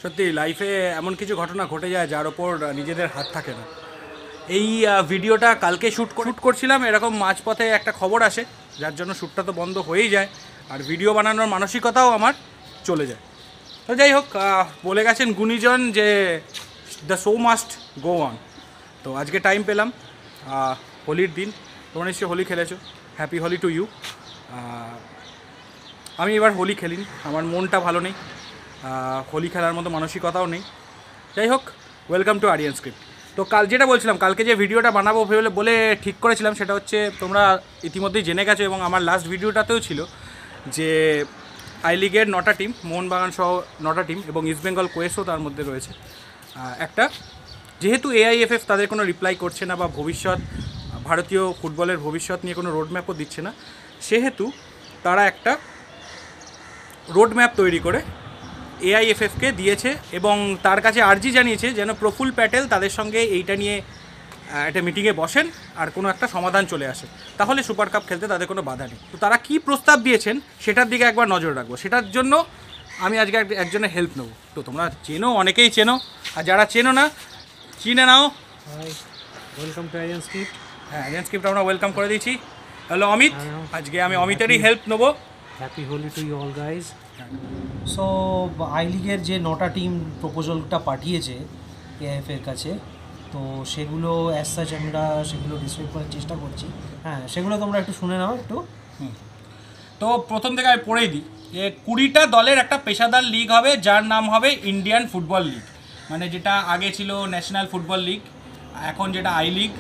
সত্যি লাইফে এমন কিছু ঘটনা ঘটে যায় যার ওপর নিজেদের হাত থাকে না। এই ভিডিওটা কালকে শ্যুট করছিলাম, এরকম মাঝপথে একটা খবর আসে যার জন্য শ্যুটটা তো বন্ধ হয়েই যায়, আর ভিডিও বানানোর মানসিকতাও আমার চলে যায়। তো যাই হোক, বলে গেছেন গুণীজন যে the show must go on. তো আজকে টাইম পেলাম, হোলির দিন, তোমরা নিশ্চয়ই হোলি খেলেছো, হ্যাপি হোলি টু ইউ। আমি এবার হোলি খেলিনি, আমার মনটা ভালো নেই, হোলি খেলার মতো মানসিকতাও নেই। যাই হোক, ওয়েলকাম টু আরিয়ান স্ক্রিপ্ট। তো যেটা বলছিলাম, কালকে যে ভিডিওটা বানাবো বলে ঠিক করেছিলাম, সেটা হচ্ছে তোমরা ইতিমধ্যেই জেনে গেছো এবং আমার লাস্ট ভিডিওটাতেও ছিল যে আই লিগের 9টা টিম, মোহনবাগান সহ 9টা টিম এবং ইস্টবেঙ্গল কোয়েসও তার মধ্যে রয়েছে একটা। যেহেতু এআইএফএফ তাদের কোনো রিপ্লাই করছে না বা ভবিষ্যৎ ভারতীয় ফুটবলের ভবিষ্যৎ নিয়ে কোনো রোডম্যাপও দিচ্ছে না, সেহেতু তারা একটা রোডম্যাপ তৈরি করে এআইএফএফকে দিয়েছে এবং তার কাছে আর্জি জানিয়েছে যেন প্রফুল প্যাটেল তাদের সঙ্গে এইটা নিয়ে একটা মিটিংয়ে বসেন আর কোনো একটা সমাধান চলে আসে, তাহলে সুপার কাপ খেলতে তাদের কোনো বাধা নেই। তো তারা কী প্রস্তাব দিয়েছেন সেটার দিকে একবার নজর রাখবো, সেটার জন্য আমি আজকে একজনের হেল্প নেব। তো তোমরা চেনো, অনেকেই চেনো, আর যারা চেনো না চিনে নাও। Welcome to Aryan script. হ্যাঁ, আরিয়ান স্ক্রিপ্ট আমরা ওয়েলকাম করে দিয়েছি। হ্যালো অমিত, আজকে আমি অমিতেরই হেল্প নেবো। Happy Holi to you all guys. So I লিগের যে 9টা টিম প্রপোজালটা পাঠিয়েছে এআইএফের কাছে, তো সেগুলো অ্যাজ সাচ আমরা সেগুলো ডিসক্রাইব করার চেষ্টা করছি। হ্যাঁ, সেগুলো তোমরা একটু শুনে নাও একটু। তো প্রথম থেকে আমি পড়েই দিই যে 20টা দলের একটা পেশাদার লিগ হবে যার নাম হবে ইন্ডিয়ান ফুটবল লিগ, মানে যেটা আগে ছিল ন্যাশনাল ফুটবল লিগ, এখন যেটা আই লিগ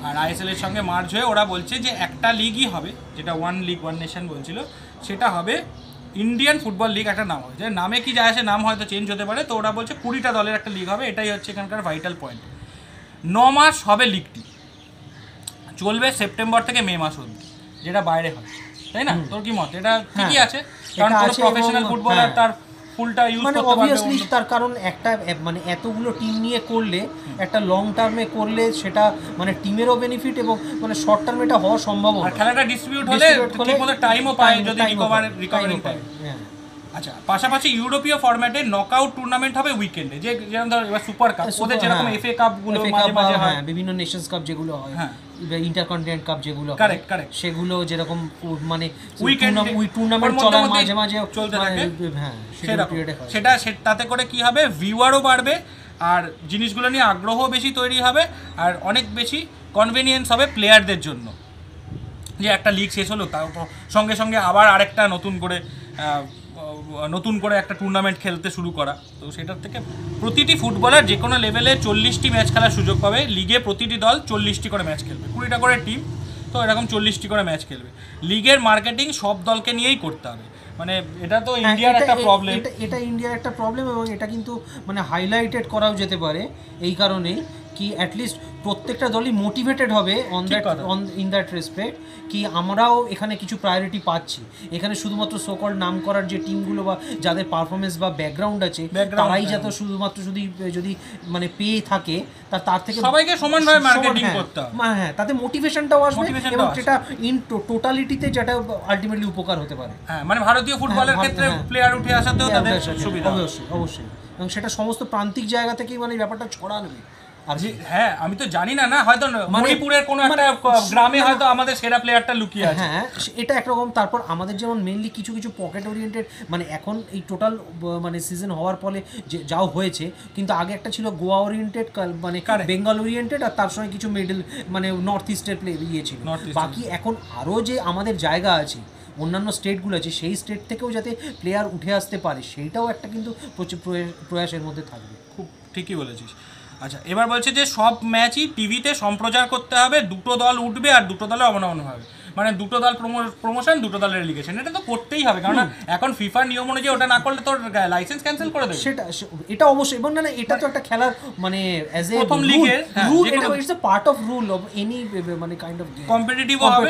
আর আইএসএলের সঙ্গে মার্জ হয়ে ওরা বলছে যে একটা লিগই হবে, যেটা ওয়ান লিগ ওয়ান নেশন বলছিল, সেটা হবে ইন্ডিয়ান ফুটবল লিগ। একটা নাম হবে, যে নামে কি যায় আসে, নাম হয়তো চেঞ্জ হতে পারে। তো ওরা বলছে 20টা দলের একটা লিগ হবে, এটাই হচ্ছে এখানকার ভাইটাল পয়েন্ট। 9 মাস হবে লিগটি, চলবে সেপ্টেম্বর থেকে মে মাস অবধি, যেটা বাইরে হয়, তাই না? তোর কি মত? এটা ঠিকই আছে, কারণ কোনো প্রফেশনাল ফুটবলার তার ফুলটা ইউজ মানে করতে অবভিয়াসলি পারবে। তার কারণ একটা মানে এতগুলো টিম নিয়ে করলে, একটা লং টার্মে করলে সেটা মানে টিমেরও বেনিফিট এবং মানে শর্ট টার্মে এটা হওয়া সম্ভব আর খেলাটা ডিস্ট্রিবিউট হলে ঠিকমতো টাইমও পায়, যদি রিকভারিং পায়। আচ্ছা, পাশাপাশি ইউরোপীয় ফরম্যাটে নকআউট টুর্নামেন্ট হবে উইকেন্ডে, যেরকম ধর এবার সুপার কাপ, ওদের যেরকম এফএ কাপ গুলো মাঝে মাঝে হয়, বিভিন্ন নেশনস কাপ যেগুলো হয়, হ্যাঁ, ইন্টারকন্টিনেন্টাল কাপ যেগুলো হয়, কারেক্ট, সেগুলো যেরকম মানে টুর্নামেন্ট চলার মাঝে মাঝে চলতে থাকে, হ্যাঁ, সেটা তাতে করে কি হবে, ভিউয়ারও বাড়বে আর জিনিসগুলো নিয়ে আগ্রহও বেশি তৈরি হবে, আর অনেক বেশি কনভেনিয়েন্স হবে প্লেয়ারদের জন্য, যে একটা লিগ শেষ হলো তার সঙ্গে সঙ্গে আবার আরেকটা নতুন করে একটা টুর্নামেন্ট খেলতে শুরু করা। তো সেটার থেকে প্রতিটি ফুটবলার যে কোনো লেভেলে 40টি ম্যাচ খেলার সুযোগ পাবে। লিগে প্রতিটি দল 40টি করে ম্যাচ খেলবে, 20টা করে টিম, তো এরকম 40টি করে ম্যাচ খেলবে। লিগের মার্কেটিং সব দলকে নিয়েই করতে হবে, মানে এটা তো ইন্ডিয়ার একটা প্রবলেম। এটা ইন্ডিয়ার একটা প্রবলেম এবং এটা কিন্তু মানে হাইলাইটেড করাও যেতে পারে এই কারণেই কি অ্যাটলিস্ট প্রত্যেকটা দলই মোটিভেটেড হবে ইন দ্যাট রেসপেক্ট, কি আমরাও এখানে কিছু প্রায়োরিটি পাচ্ছি। এখানে শুধুমাত্র সোকল নাম করার যে টিমগুলো বা যাদের পারফরমেন্স বা ব্যাকগ্রাউন্ড আছে তারাই যাতে শুধুমাত্র যদি মানে পেয়ে থাকে, তার থেকে সবাইকে সমানভাবে মার্কেটিং করতে হবে। হ্যাঁ, তাতে মোটিভেশনটাও আসবে এবং সেটা ইন টোটালিটিতে যেটা আলটিমেটলি উপকার হতে পারে। হ্যাঁ, মানে ভারতীয় ফুটবলের ক্ষেত্রে প্লেয়ার উঠে আসাতেও তাদের সুবিধা, অবশ্যই এবং সেটা সমস্ত প্রান্তিক জায়গা থেকেই মানে ব্যাপারটা ছড়াবে। আর হ্যাঁ, আমি তো জানি না হয়তো মণিপুরের কোনো একটা গ্রামে হয়তো আমাদের সেরা প্লেয়ারটা লুকিয়ে আছে। হ্যাঁ, এটা একরকম। তারপর আমাদের যেমন মেইনলি কিছু পকেট ওরিয়েন্টেড, মানে এখন এই টোটাল মানে সিজন হওয়ার ফলে যাও হয়েছে, কিন্তু আগে একটা ছিল গোয়া ওরিয়েন্টেড, মানে বেঙ্গল ওরিয়েন্টেড, আর তার সঙ্গে কিছু মিডল মানে নর্থ ইস্টের ছিল। বাকি এখন আরও যে আমাদের জায়গা আছে, অন্যান্য স্টেটগুলো আছে, সেই স্টেট থেকেও যাতে প্লেয়ার উঠে আসতে পারে সেইটাও একটা কিন্তু প্রয়াসের মধ্যে থাকবে। খুব ঠিকই বলেছিস। আচ্ছা, এবার বলছে যে সব ম্যাচই টিভিতে সম্প্রচার করতে হবে, দুটো দল উঠবে আর দুটো দলে অবনমন হবে, মানে দুটো দল প্রমোশন, দুটো দলের রেলিগেশন, এটা তো করতেই হবে, কারণ এখন ফিফার নিয়ম অনুযায়ী ওটা না করলে তোর লাইসেন্স ক্যান্সেল করে দেবে। এটা অবশ্যই, এবং না এটা তো একটা খেলার মানে অ্যাজ এ প্রথম লিগের রুল, এটা it's a part of rule of any মানে কাইন্ড অফ কম্পিটিটিভ হবে।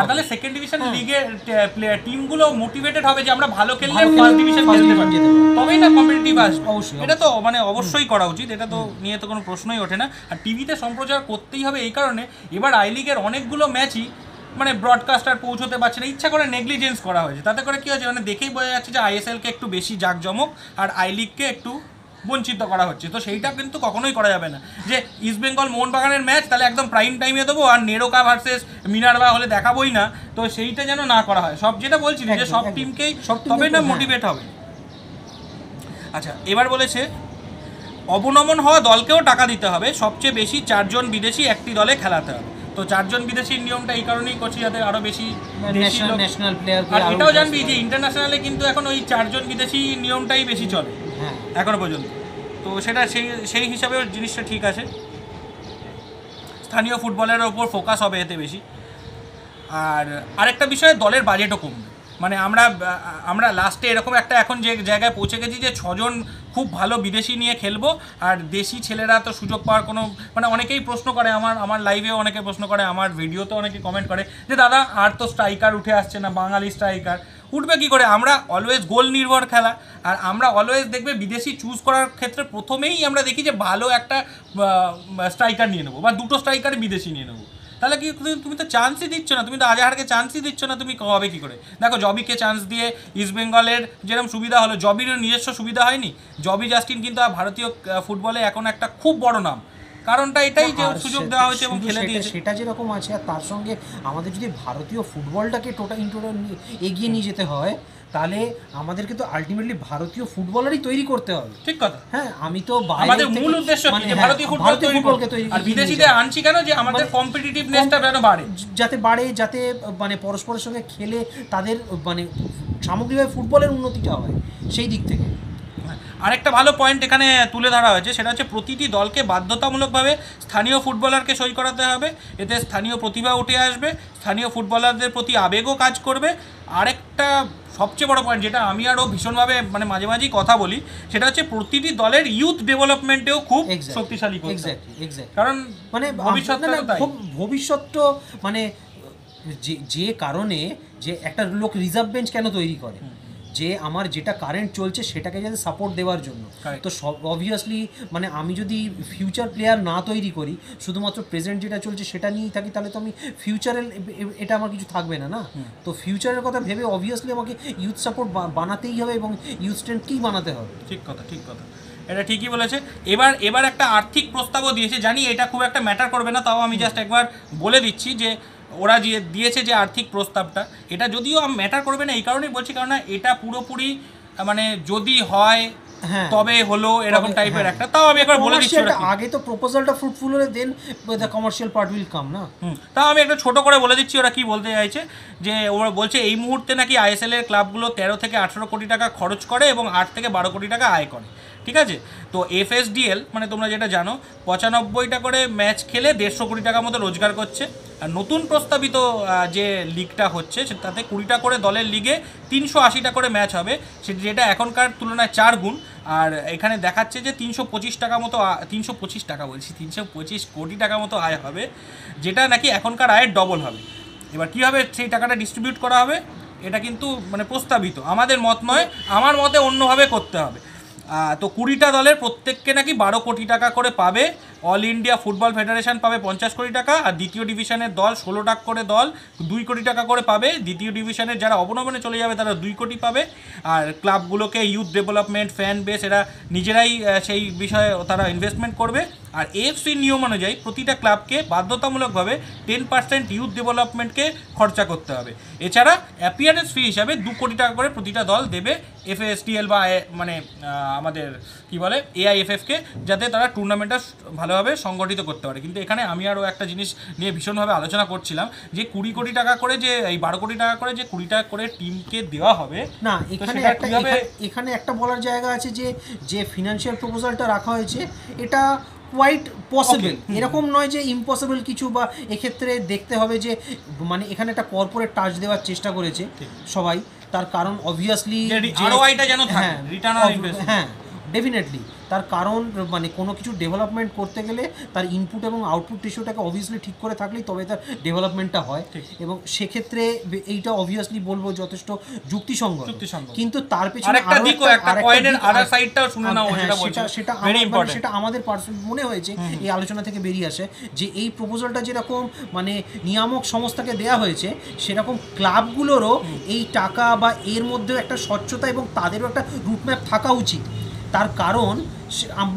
তাহলে সেকেন্ড ডিভিশন লিগের প্লেয়ার টিমগুলো মোটিভেটেড হবে যে আমরা ভালো খেললে ফার্স্ট ডিভিশন খেলতে পারি, তবেই না কম্পিটিটিভ আসবে। এটা তো মানে অবশ্যই করা উচিত, এটা তো নিয়ে তো কোনো প্রশ্নই ওঠে না। আর টিভিতে সম্প্রচার করতেই হবে এই কারণে, এবার আই লিগের অনেকগুলো ম্যাচই মানে ব্রডকাস্টার পৌঁছতে পারছে না, ইচ্ছা করে নেগলিজেন্স করা হয়েছে। তাতে করে কী হয়েছে, মানে দেখেই বোঝা যাচ্ছে যে আইএসএলকে একটু বেশি জাঁকজমক আর আই লিগকে একটু বঞ্চিত করা হচ্ছে। তো সেইটা কিন্তু কখনোই করা যাবে না যে ইস্টবেঙ্গল মোহনবাগানের ম্যাচ তাহলে একদম প্রাইম টাইমে দেবো আর নেরোকা ভার্সেস মিনার্ভা হলে দেখাবোই না, তো সেইটা যেন না করা হয়। সব যেটা বলছি যে সব টিমকেই তবে না মোটিভেট হবে। আচ্ছা, এবার বলেছে অবনমন হওয়া দলকেও টাকা দিতে হবে, সবচেয়ে বেশি 4 জন বিদেশি একটি দলে খেলাতে হবে। তো 4 জন বিদেশির নিয়মটা এই কারণেই করছি যাতে আরও বেশি ন্যাশনাল প্লেয়ার। আর এটাও জানবি যে ইন্টারন্যাশনালে কিন্তু এখন ওই 4 জন বিদেশি নিয়মটাই বেশি চলে এখনো পর্যন্ত। তো সেটা সেই হিসাবেও জিনিসটা ঠিক আছে। স্থানীয় ফুটবলের ওপর ফোকাস হবে এতে বেশি। আর আরেকটা বিষয়ে দলের বাজেটও কমবে। মানে আমরা লাস্টে এরকম একটা এখন যে জায়গায় পৌঁছে গেছি যে 6 জন খুব ভালো বিদেশি নিয়ে খেলবো, আর দেশি ছেলেরা তো সুযোগ পাওয়ার কোনো মানে অনেকেই প্রশ্ন করে, আমার লাইভেও অনেকে প্রশ্ন করে, আমার ভিডিওতে অনেকে কমেন্ট করে যে দাদা আর তো স্ট্রাইকার উঠে আসছে না, বাঙালি স্ট্রাইকার উঠবে কী করে? আমরা অলওয়েজ গোল নির্ভর খেলা, আর আমরা অলওয়েজ দেখবে বিদেশি চুজ করার ক্ষেত্রে প্রথমেই আমরা দেখি যে ভালো একটা স্ট্রাইকার নিয়ে নেবো বা দুটো স্ট্রাইকার বিদেশি নিয়ে নেবো। তাহলে কি তুমি তো চান্সই দিচ্ছ না, তুমি তো আজহারকে চান্সই দিচ্ছ না, তুমি হবে কী করে? দেখো জবিকে চান্স দিয়ে ইস্টবেঙ্গলের যেরকম সুবিধা হলো, জবিরও নিজস্ব সুবিধা হয়নি। জবি জাস্টিন কিন্তু ভারতীয় ফুটবলে এখন একটা খুব বড় নাম, কারণটা এটাই যে সুযোগ দেওয়া হয়েছে এবং খেলে দিয়েছে। সেটা যেরকম আছে, আর তার সঙ্গে আমাদের যদি ভারতীয় ফুটবলটাকে টোটাল এগিয়ে নিয়ে যেতে হয়, তাহলে আমাদেরকে তো আলটিমেটলি ভারতীয় ফুটবলারই তৈরি করতে হবে। ঠিক কথা। হ্যাঁ, আমি তো আমাদের মূল উদ্দেশ্য কি ভারতীয় ফুটবলকে তৈরি, আর বিদেশিদের আনছি কেন যে আমাদের কম্পিটিটিভনেসটা যেন বাড়ে, যাতে মানে পরস্পরের সঙ্গে খেলে তাদের মানে সামগ্রিকভাবে ফুটবলের উন্নতিটা হয় সেই দিক থেকে। আরেকটা ভালো পয়েন্ট এখানে তুলে ধরা হয়েছে, সেটা হচ্ছে প্রতিটি দলকে বাধ্যতামূলকভাবে স্থানীয় ফুটবলারকে সই করাতে হবে। এতে স্থানীয় প্রতিভা উঠে আসবে, স্থানীয় ফুটবলারদের প্রতি আবেগও কাজ করবে। আরেকটা সবচেয়ে বড় পয়েন্ট যেটা আমি আরও ভীষণভাবে মানে মাঝে মাঝেই কথা বলি, সেটা হচ্ছে প্রতিটি দলের ইউথ ডেভেলপমেন্টেও খুব শক্তিশালী করতে, কারণ মানে ভবিষ্যৎ মানে যে কারণে যে একটা লোক রিজার্ভ বেঞ্চ কেন তৈরি করে, যে আমার যেটা কারেন্ট চলছে সেটাকে যাতে সাপোর্ট দেওয়ার জন্য। তো অবভিয়াসলি মানে আমি যদি ফিউচার প্লেয়ার না তৈরি করি, শুধুমাত্র প্রেজেন্ট যেটা চলছে সেটা নিয়েই থাকি, তাহলে তো আমি ফিউচারের এটা আমার কিছু থাকবে না। তো ফিউচারের কথা ভেবে অবভিয়াসলি আমাকে ইউথ সাপোর্ট বানাতেই হবে এবং ইউথ স্ট্রেন্থকেই বানাতে হবে। ঠিক কথা, এটা ঠিকই বলেছে। এবার একটা আর্থিক প্রস্তাবও দিয়েছে, জানি এটা খুব একটা ম্যাটার করবে না, তাও আমি জাস্ট একবার বলে দিচ্ছি যে ওরা দিয়েছে যে আর্থিক প্রস্তাবটা, এটা যদিও ম্যাটার করবে না এই কারণেই বলছি, কারণ এটা পুরোপুরি মানে যদি হয় তবে হলো এরকম টাইপের একটা, তাও আমি একবার বলে দিচ্ছি আগে তো প্রপোজালটা ফ্রুটফুল হলে then the commercial part will come না। তাও আমি একটা ছোট করে বলে দিচ্ছি ওরা কি বলতে চাইছে, যে ওরা বলছে এই মুহূর্তে নাকি আইএসএল এর ক্লাবগুলো 13 থেকে 18 কোটি টাকা খরচ করে এবং 8 থেকে 12 কোটি টাকা আয় করে, ঠিক আছে? তো এফএসডিএল মানে তোমরা যেটা জানো 95টা করে ম্যাচ খেলে 150 কোটি টাকার মতো রোজগার করছে। আর নতুন প্রস্তাবিত যে লিগটা হচ্ছে তাতে 20টা করে দলের লিগে 380টা করে ম্যাচ হবে, যেটা এখনকার তুলনায় 4 গুণ। আর এখানে দেখাচ্ছে যে 325 টাকা মতো 325 কোটি টাকা মতো আয় হবে, যেটা নাকি এখনকার আয়ের ডবল হবে। এবার কীভাবে সেই টাকাটা ডিস্ট্রিবিউট করা হবে এটা কিন্তু মানে প্রস্তাবিত, আমাদের মত নয়, আমার মতে অন্যভাবে করতে হবে। তো 20টা দলের প্রত্যেককে নাকি 12 কোটি টাকা করে পাবে। অল ইন্ডিয়া ফুটবল ফেডারেশন পাবে 50 কোটি টাকা, আর দ্বিতীয় ডিভিশনের দল 16টা করে দল 2 কোটি টাকা করে পাবে। দ্বিতীয় ডিভিশনের যারা অবনমনে চলে যাবে তারা 2 কোটি পাবে। আর ক্লাবগুলোকে ইউথ ডেভেলপমেন্ট, ফ্যান বেস এরা নিজেরাই সেই বিষয়ে তারা ইনভেস্টমেন্ট করবে। আর এএফসির নিয়ম অনুযায়ী প্রতিটা ক্লাবকে বাধ্যতামূলকভাবে 10% ইউথ ডেভেলপমেন্টকে খরচা করতে হবে। এছাড়া অ্যাপিয়ারেন্স ফি হিসাবে 2 কোটি টাকা করে প্রতিটা দল দেবে এফএসডিএল বা মানে আমাদের কি বলে এআইএফএফকে, যাতে তারা টুর্নামেন্টটা ভালোভাবে সংগঠিত করতে পারে। কিন্তু এখানে আমি আরও একটা জিনিস নিয়ে ভীষণভাবে আলোচনা করছিলাম, যে 20 কোটি টাকা করে যে এই 12 কোটি টাকা করে যে 20 টাকা করে টিমকে দেওয়া হবে না, এখানে একটা বলার জায়গা আছে যে ফিনান্সিয়াল প্রপোজালটা রাখা হয়েছে এটা কোয়াইট পসিবল, এরকম নয় যে ইম্পসিবল কিছু, বা এক্ষেত্রে দেখতে হবে যে মানে এখানে একটা কর্পোরেট টাচ দেওয়ার চেষ্টা করেছে সবাই, তার কারণ অবভিয়াসলি হ্যাঁ ডেফিনেটলি, তার কারণ মানে কোনো কিছু ডেভেলপমেন্ট করতে গেলে তার ইনপুট এবং আউটপুট রেশিওটাকে অবভিয়াসলি ঠিক করে থাকলেই তবে তার ডেভেলপমেন্টটা হয়, এবং সেক্ষেত্রে এইটা অবভিয়াসলি বলবো যথেষ্ট যুক্তিসঙ্গত। কিন্তু তার পেছনে সেটা আমাদের মনে হয়েছে এই আলোচনা থেকে বেরিয়ে আসে যে এই প্রপোজালটা যেরকম মানে নিয়ামক সংস্থাকে দেয়া হয়েছে, সেরকম ক্লাবগুলোরও এই টাকা বা এর মধ্যেও একটা স্বচ্ছতা এবং তাদেরও একটা রুটম্যাপ থাকা উচিত। তার কারণ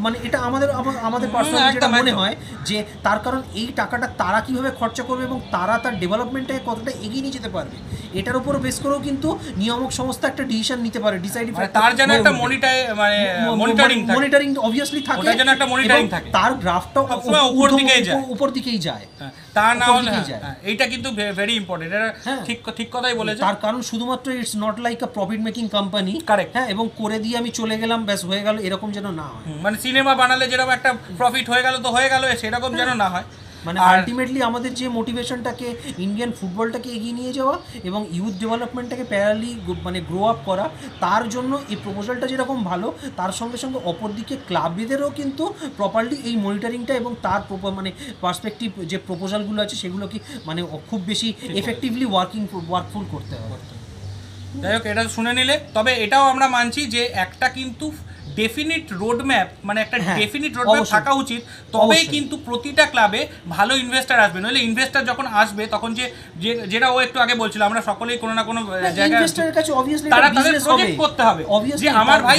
মানে এটা আমাদের আমাদের পার্সোনালি যেটা একদম, মনে একদম। হয় যে তার কারণ এই টাকাটা তারা কিভাবে খরচা করবে এবং তারা তার ডেভেলপমেন্টটাকে কতটা এগিয়ে নিয়ে যেতে পারবে এটার উপর বেস করেও কিন্তু নিয়ামক সংস্থা একটা ডিসিশন নিতে পারে ডিসাইডিং মানে তার যেন একটা মনিটরিং অবভিয়াসলি থাকে ওটার জন্য একটা monitoring এবং থাকে। তার গ্রাফটাও সবসময় উপর দিকেই যায়। যায় তা না উপর হলে দিকেই যায়। এইটা কিন্তু ভেরি ইম্পর্টেন্ট, এটা হ্যাঁ। ঠিক কথাই বলেছে। তার কারণ শুধুমাত্র it's not like a profit making company Correct. হ্যাঁ এবং করে দিয়ে আমি চলে গেলাম ব্যাস হয়ে গেল এরকম যেন না হয় মানে সিনেমা বানালে যেরকম একটা প্রফিট হয়ে গেল তো হয়ে গেল, সেরকম যেন না হয়। মানে আর আলটিমেটলি আমাদের যে মোটিভেশনটাকে ইন্ডিয়ান ফুটবলটাকে এগিয়ে নিয়ে যাওয়া এবং ইউথ ডেভেলপমেন্টটাকে প্যারালি মানে গ্রো আপ করা, তার জন্য এই প্রপোজালটা যেরকম ভালো তার সঙ্গে সঙ্গে অপরদিকে ক্লাবদেরও কিন্তু প্রপারলি এই মনিটরিংটা এবং তার মানে পার্সপেক্টিভ যে প্রপোজালগুলো আছে সেগুলো কি মানে খুব বেশি এফেক্টিভলি ওয়ার্কফুল করতে হবে। যাই হোক, এটা শুনে নিলে, তবে এটাও আমরা মানছি যে একটা কিন্তু ডেফিনিট রোডম্যাপ, মানে একটা হ্যাঁ, ডেফিনিট রোডম্যাপ অবশ্যই। থাকা উচিত, তবেই অবশ্যই। কিন্তু প্রতিটা ক্লাবে ভালো ইনভেস্টার আসবে। নইলে ইনভেস্টার যখন আসবে তখন যেটা ও একটু আগে বলছিল, আমরা সকলেই কোনো না কোনো জায়গায় ইনভেস্টরের কাছে অবভিয়াসলি তারা তাদের প্রজেক্ট করতে হবে যে আমার ভাই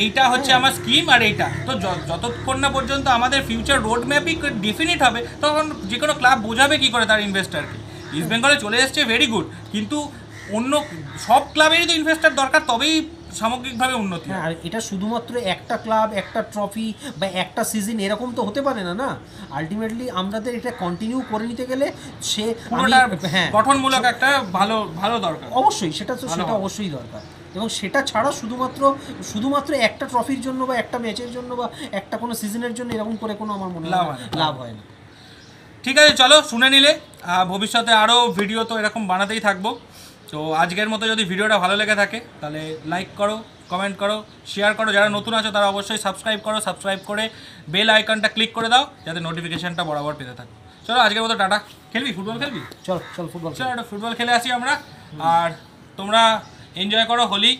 এইটা হচ্ছে আমার স্কিম আর এইটা তো যতক্ষণ না পর্যন্ত আমাদের ফিউচার রোড ম্যাপই ডেফিনিট হবে তখন যে কোনো ক্লাব বোঝাবে কি করে তার ইনভেস্টারকে। ইস্ট বেঙ্গলে চলে এসছে, ভেরি গুড, কিন্তু অন্য সব ক্লাবেরই তো ইনভেস্টার দরকার, তবেই সামগ্রিকভাবে উন্নতি হ্যাঁ, হয়। আর এটা শুধুমাত্র একটা ক্লাব একটা ট্রফি বা একটা সিজন এরকম তো হতে পারে না না আলটিমেটলি আমাদের এটা কন্টিনিউ করে নিতে গেলে পুরোটা হ্যাঁ গঠনমূলক একটা ভালো দরকার। অবশ্যই সেটা ভালো। অবশ্যই দরকার এবং সেটা ছাড়া শুধুমাত্র একটা ট্রফির জন্য বা একটা ম্যাচের জন্য বা একটা কোনো সিজনের জন্য এরকম করে কোনো আমার মনে হয় লাভ হয় না। ঠিক আছে, চলো শুনে নিলে, ভবিষ্যতে আরও ভিডিও তো এরকম বানাতেই থাকবো। তো আজকের মতো যদি ভিডিওটা ভালো লেগে থাকে তাহলে লাইক করো, কমেন্ট করো, শেয়ার করো, যারা নতুন আছো তারা অবশ্যই সাবস্ক্রাইব করো, সাবস্ক্রাইব করে বেল আইকনটা ক্লিক করে দাও যাতে নোটিফিকেশনটা বরাবর পেতে থাকো। চলো আজকের মতো টাটা। ফুটবল খেলবি? চল ফুটবল চলো একটা ফুটবল খেলে আসি আমরা, আর তোমরা এনজয় করো হোলি।